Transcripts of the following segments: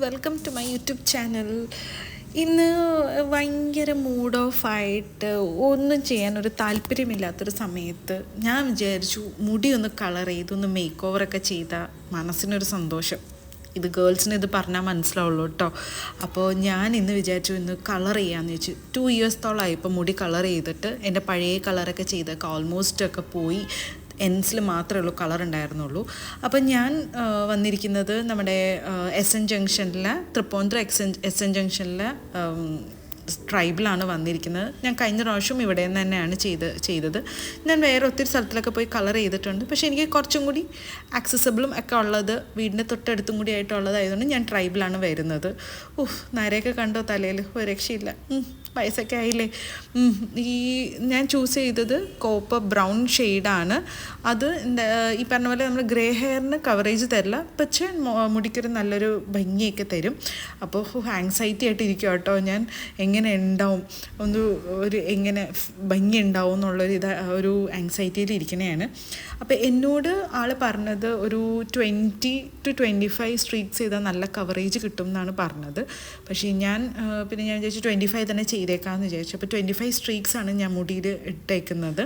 Welcome to my YouTube channel. ഇന്ന് ഭയങ്കര mood off ആയിട്ട് ഒന്നും ചെയ്യാനൊരു താല്പര്യമില്ലാത്തൊരു സമയത്ത് ഞാൻ വിചാരിച്ചു മുടി ഒന്ന് കളർ ചെയ്ത് ഒന്ന് മേക്ക് ഓവറൊക്കെ ചെയ്താൽ മനസ്സിനൊരു സന്തോഷം. ഇത് ഗേൾസിന് ഇത് പറഞ്ഞാൽ മനസ്സിലാവുള്ളൂ കേട്ടോ. അപ്പോൾ ഞാൻ ഇന്ന് വിചാരിച്ചു ഇന്ന് കളർ ചെയ്യാമെന്ന് വെച്ചു. 2 ഇയേഴ്സോളമായി ഇപ്പോൾ മുടി കളർ ചെയ്തിട്ട്. എൻ്റെ പഴയ കളറൊക്കെ ചെയ്തൊക്കെ ഓൾമോസ്റ്റ് ഒക്കെ പോയി. എൻസിൽ മാത്രമേ ഉള്ളൂ കളർ ഉണ്ടായിരുന്നുള്ളൂ. അപ്പം ഞാൻ വന്നിരിക്കുന്നത് നമ്മുടെ എസ് ജംഗ്ഷനിലെ തൃപ്പൂണിത്തുറ എസ് എൻ ജംഗ്ഷനിലെ ട്രൈബിലാണ് വന്നിരിക്കുന്നത്. ഞാൻ കഴിഞ്ഞ പ്രാവശ്യം ഇവിടെ നിന്ന് തന്നെയാണ് ചെയ്തത്. ഞാൻ വേറെ ഒത്തിരി സ്ഥലത്തിലൊക്കെ പോയി കളർ ചെയ്തിട്ടുണ്ട്. പക്ഷേ എനിക്ക് കുറച്ചും കൂടി ആക്സസബിളും ഒക്കെ ഉള്ളത് വീടിൻ്റെ തൊട്ടടുത്തും കൂടി ആയിട്ടുള്ളതായതുകൊണ്ട് ഞാൻ ട്രൈബിലാണ് വരുന്നത്. നരയൊക്കെ കണ്ടോ തലയിൽ? ഒരു രക്ഷയില്ല. വയസ്സൊക്കെ ആയില്ലേ. ഞാൻ ചൂസ് ചെയ്തത് കോപ്പർ ബ്രൗൺ ഷെയ്ഡാണ്. അത് ഈ പറഞ്ഞ പോലെ നമ്മൾ ഗ്രേ ഹെയറിന് കവറേജ് തരില്ല, പക്ഷേ മുടിക്കൊരു നല്ലൊരു ഭംഗിയൊക്കെ തരും. അപ്പോൾ ആങ്സൈറ്റി ആയിട്ട് ഇരിക്കും കേട്ടോ ഞാൻ. എങ്ങനെ ഉണ്ടാവും എങ്ങനെ ഭംഗി ഉണ്ടാവും എന്നുള്ളൊരു ഒരു ആങ്സൈറ്റിയിൽ ഇരിക്കണതാണ്. അപ്പോൾ എന്നോട് ആൾ പറഞ്ഞത് ഒരു 20 to 25 സ്ട്രീക്സ് ചെയ്താൽ നല്ല കവറേജ് കിട്ടും എന്നാണ് പറഞ്ഞത്. പക്ഷേ ഞാൻ വിചാരിച്ചു 25 തന്നെ ചെയ്തേക്കാമെന്ന് വിചാരിച്ചു. അപ്പോൾ 25 സ്ട്രീക്സാണ് ഞാൻ മുടിയിൽ ഇട്ടേക്കുന്നത്.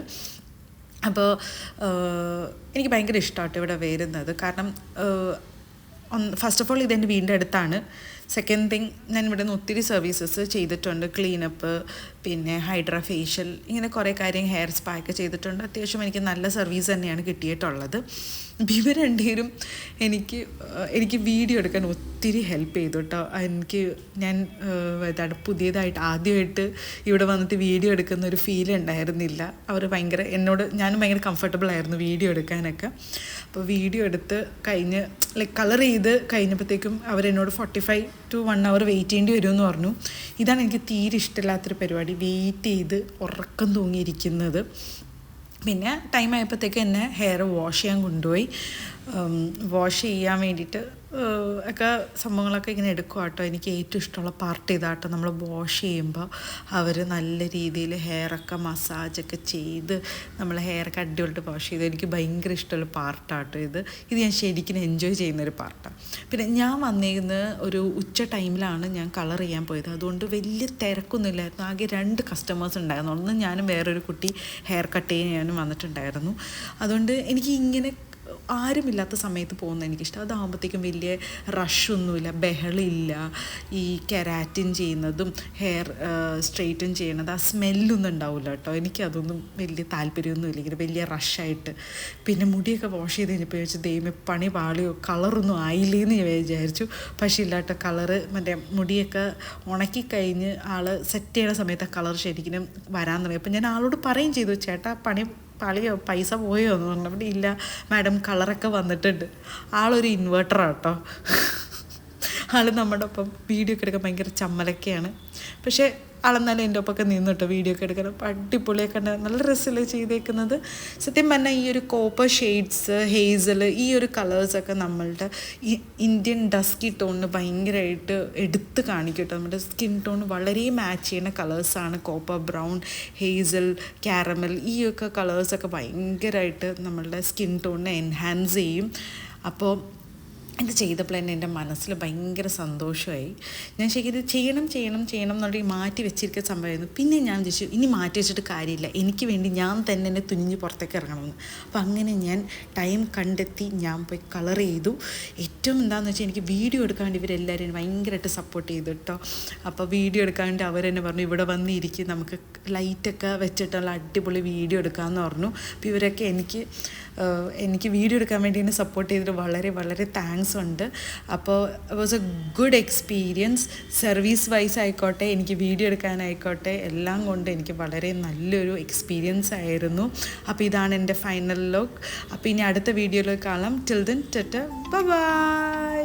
അപ്പോൾ എനിക്ക് ഭയങ്കര ഇഷ്ടമാട്ടോ ഇവിടെ വരുന്നത്. കാരണം ഫസ്റ്റ് ഓഫ് ഓൾ ഇതെൻ്റെ വീടിൻ്റെ അടുത്താണ്. സെക്കൻഡ് തിങ്, ഞാൻ ഇവിടെ നിന്ന് ഒത്തിരി സർവീസസ് ചെയ്തിട്ടുണ്ട്. ക്ലീനപ്പ്, പിന്നെ ഹൈഡ്രാ ഫേഷ്യൽ, ഇങ്ങനെ കുറേ കാര്യം, ഹെയർ സ്പാ ഒക്കെ ചെയ്തിട്ടുണ്ട്. അത്യാവശ്യം എനിക്ക് നല്ല സർവീസ് തന്നെയാണ് കിട്ടിയിട്ടുള്ളത്. ഇവർ രണ്ടുപേരും എനിക്ക് വീഡിയോ എടുക്കാൻ ഒത്തിരി ഹെൽപ്പ് ചെയ്തു കേട്ടോ. ഞാൻ പുതിയതായിട്ട് ആദ്യമായിട്ട് ഇവിടെ വന്നിട്ട് വീഡിയോ എടുക്കുന്ന ഒരു ഫീൽ ഉണ്ടായിരുന്നില്ല. അവർ ഞാനും ഭയങ്കര കംഫർട്ടബിൾ ആയിരുന്നു വീഡിയോ എടുക്കാനൊക്കെ. അപ്പോൾ വീഡിയോ എടുത്ത് കഴിഞ്ഞ് കളർ ചെയ്ത് കഴിഞ്ഞപ്പോഴത്തേക്കും അവരെന്നോട് 45 to 1 hour വെയിറ്റ് ചെയ്യേണ്ടി വരുമെന്ന് പറഞ്ഞു. ഇതാണ് എനിക്ക് തീരെ ഇഷ്ടമില്ലാത്തൊരു പരിപാടി, വെയിറ്റ് ചെയ്ത് ഉറക്കം തൂങ്ങിയിരിക്കുന്നത്. പിന്നെ ടൈം ആയപ്പോഴത്തേക്ക് എന്നെ ഹെയർ വാഷ് ചെയ്യാൻ കൊണ്ടുപോയി. വാഷ് ചെയ്യാൻ വേണ്ടിയിട്ട് ഒക്കെ സംഭവങ്ങളൊക്കെ ഇങ്ങനെ എടുക്കും കേട്ടോ. എനിക്ക് ഏറ്റവും ഇഷ്ടമുള്ള പാർട്ട് ഇതാട്ടോ. നമ്മൾ വാഷ് ചെയ്യുമ്പോൾ അവർ നല്ല രീതിയിൽ ഹെയറൊക്കെ മസാജൊക്കെ ചെയ്ത് നമ്മൾ ഹെയറൊക്കെ അടിപൊളിയിട്ട് വാഷ് ചെയ്ത് എനിക്ക് ഭയങ്കര ഇഷ്ടമുള്ള പാർട്ടാട്ടോ ഇത് ഞാൻ ശരിക്കും എൻജോയ് ചെയ്യുന്നൊരു പാർട്ടാണ്. പിന്നെ ഞാൻ വന്നിരുന്ന ഒരു ഉച്ച ടൈമിലാണ് ഞാൻ കളർ ചെയ്യാൻ പോയത്. അതുകൊണ്ട് വലിയ തിരക്കൊന്നുമില്ലായിരുന്നു. ആകെ 2 കസ്റ്റമേഴ്സ് ഉണ്ടായിരുന്നു. ഒന്ന് ഞാനും വേറൊരു കുട്ടി ഹെയർ കട്ട് ചെയ്യാനും വന്നിട്ടുണ്ടായിരുന്നു. അതുകൊണ്ട് എനിക്ക് ഇങ്ങനെ ആരുമില്ലാത്ത സമയത്ത് പോകുന്നത് എനിക്കിഷ്ടം. അതാകുമ്പോഴത്തേക്കും വലിയ റഷൊന്നുമില്ല, ബഹളില്ല. ഈ കെരാറ്റിൻ ചെയ്യുന്നതും ഹെയർ സ്ട്രെയിറ്റൻ ചെയ്യണത് ആ സ്മെല്ലൊന്നും ഉണ്ടാവില്ല കേട്ടോ. എനിക്കതൊന്നും വലിയ താല്പര്യമൊന്നുമില്ല ഇങ്ങനെ വലിയ റഷായിട്ട്. പിന്നെ മുടിയൊക്കെ വാഷ് ചെയ്ത് കഴിഞ്ഞപ്പോൾ വിചാരിച്ചു ദൈവമേ പണി പാളിയോ, കളറൊന്നും ആയില്ലേന്ന് ഞാൻ വിചാരിച്ചു. പക്ഷേ ഇല്ല കേട്ടോ, കളറ് മുടിയൊക്കെ ഉണക്കിക്കഴിഞ്ഞ് ആൾ സെറ്റ് ചെയ്യുന്ന സമയത്ത് ആ കളർ ശരിക്കും വരാൻ തുടങ്ങി. അപ്പോൾ ഞാൻ ആളോട് പറയുകയും ചെയ്തു, ചേട്ടാ പണി പാളിയോ, പൈസ പോയോ എന്ന് പറഞ്ഞപ്പോൾ ഇല്ല മാഡം കളറൊക്കെ വന്നിട്ടുണ്ട്. ആളൊരു ഇൻവേർട്ടറാണ് കേട്ടോ. ആൾ നമ്മുടെ ഒപ്പം വീഡിയോ ഒക്കെ എടുക്കാൻ ഭയങ്കര ചമ്മലൊക്കെയാണ്. പക്ഷേ ആളെന്നാലും എൻ്റെ ഒപ്പമൊക്കെ നിന്നിട്ടോ വീഡിയോ ഒക്കെ എടുക്കണം. അപ്പോൾ അടിപൊളിയൊക്കെ ഉണ്ട്, നല്ല ഡ്രസ്സിൽ ചെയ്തേക്കുന്നത്. സത്യം പറഞ്ഞാൽ ഈ ഒരു കോപ്പർ ഷെയ്ഡ്സ്, ഹേസൽ, ഈ ഒരു കളേഴ്സൊക്കെ നമ്മളുടെ ഈ ഇന്ത്യൻ ഡസ്കി ടോണിന് ഭയങ്കരമായിട്ട് എടുത്ത് കാണിക്കും കേട്ടോ. നമ്മുടെ സ്കിൻ ടോൺ വളരെ മാച്ച് ചെയ്യുന്ന കളേഴ്സാണ് കോപ്പർ ബ്രൗൺ, ഹേസൽ, ക്യാരമൽ. ഈ ഒക്കെ കളേഴ്സൊക്കെ ഭയങ്കരമായിട്ട് നമ്മളുടെ സ്കിൻ ടോണിനെ എൻഹാൻസ് ചെയ്യും. അപ്പോൾ ഇത് ചെയ്തപ്പോൾ തന്നെ എൻ്റെ മനസ്സിൽ ഭയങ്കര സന്തോഷമായി. ഞാൻ ശരിക്കും ഇത് ചെയ്യണം എന്നുള്ളത് മാറ്റി വെച്ചിരിക്കുന്ന സംഭവമായിരുന്നു. പിന്നെ ഞാൻ വിചാരിച്ചു ഇനി മാറ്റി വെച്ചിട്ട് കാര്യമില്ല, എനിക്ക് വേണ്ടി ഞാൻ തന്നെ എന്നെ തുനിഞ്ഞ് പുറത്തേക്ക് ഇറങ്ങണമെന്ന്. അപ്പോൾ അങ്ങനെ ഞാൻ ടൈം കണ്ടെത്തി ഞാൻ പോയി കളർ ചെയ്തു. ഏറ്റവും എന്താണെന്ന് വെച്ചാൽ എനിക്ക് വീഡിയോ എടുക്കാൻ വേണ്ടി ഇവരെല്ലാവരും ഭയങ്കരമായിട്ട് സപ്പോർട്ട് ചെയ്തു കേട്ടോ. അപ്പോൾ വീഡിയോ എടുക്കാൻ വേണ്ടി അവരെന്നെ പറഞ്ഞു ഇവിടെ വന്നിരിക്കും, നമുക്ക് ലൈറ്റൊക്കെ വെച്ചിട്ടുള്ള അടിപൊളി വീഡിയോ എടുക്കാമെന്ന് പറഞ്ഞു. അപ്പോൾ ഇവരൊക്കെ എനിക്ക് വീഡിയോ എടുക്കാൻ വേണ്ടി എന്നെ സപ്പോർട്ട് ചെയ്തിട്ട് വളരെ വളരെ താങ്ക്സ് ഉണ്ട്. അപ്പോൾ it was a good experience. Service wise ആയിക്കോട്ടെ, എനിക്ക് വീഡിയോ എടുക്കാനായിക്കോട്ടെ, എല്ലാം കൊണ്ട് എനിക്ക് വളരെ നല്ലൊരു എക്സ്പീരിയൻസ് ആയിരുന്നു. അപ്പോൾ ഇതാണ് എൻ്റെ ഫൈനൽ ലുക്ക്. അപ്പോൾ ഇനി അടുത്ത വീഡിയോയിൽ കാണാം. Till then Tata, bye bye.